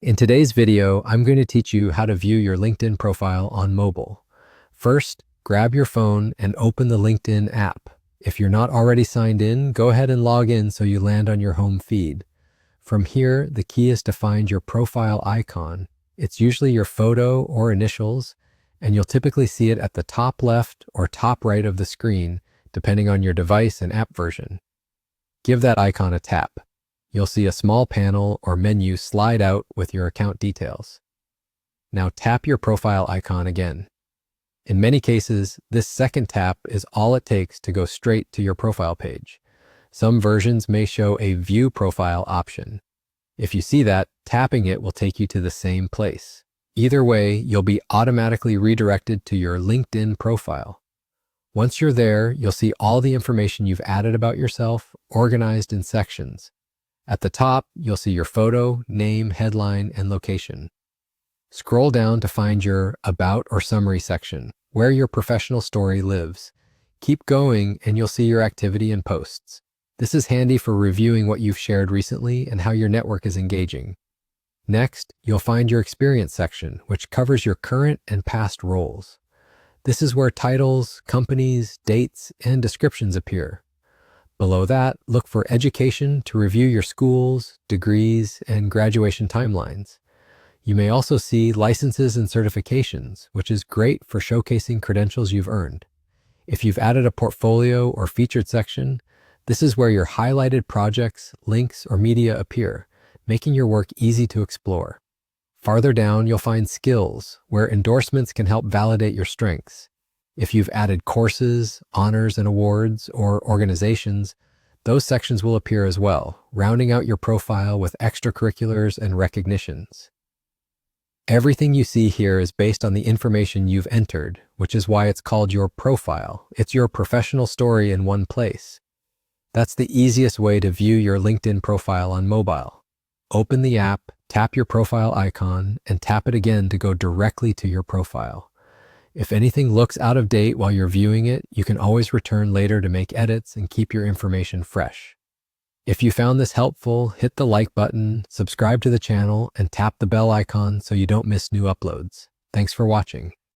In today's video, I'm going to teach you how to view your LinkedIn profile on mobile. First, grab your phone and open the LinkedIn app. If you're not already signed in, go ahead and log in so you land on your home feed. From here, the key is to find your profile icon. It's usually your photo or initials, and you'll typically see it at the top left or top right of the screen, depending on your device and app version. Give that icon a tap. You'll see a small panel or menu slide out with your account details. Now tap your profile icon again. In many cases, this second tap is all it takes to go straight to your profile page. Some versions may show a View Profile option. If you see that, tapping it will take you to the same place. Either way, you'll be automatically redirected to your LinkedIn profile. Once you're there, you'll see all the information you've added about yourself, organized in sections. At the top, you'll see your photo, name, headline, and location. Scroll down to find your About or Summary section, where your professional story lives. Keep going and you'll see your activity and posts. This is handy for reviewing what you've shared recently and how your network is engaging. Next, you'll find your Experience section, which covers your current and past roles. This is where titles, companies, dates, and descriptions appear. Below that, look for Education to review your schools, degrees, and graduation timelines. You may also see Licenses and Certifications, which is great for showcasing credentials you've earned. If you've added a portfolio or featured section, this is where your highlighted projects, links, or media appear, making your work easy to explore. Farther down, you'll find Skills, where endorsements can help validate your strengths. If you've added courses, honors and awards, or organizations, those sections will appear as well, rounding out your profile with extracurriculars and recognitions. Everything you see here is based on the information you've entered, which is why it's called your profile. It's your professional story in one place. That's the easiest way to view your LinkedIn profile on mobile. Open the app, tap your profile icon, and tap it again to go directly to your profile. If anything looks out of date while you're viewing it, you can always return later to make edits and keep your information fresh. If you found this helpful, hit the like button, subscribe to the channel, and tap the bell icon so you don't miss new uploads. Thanks for watching.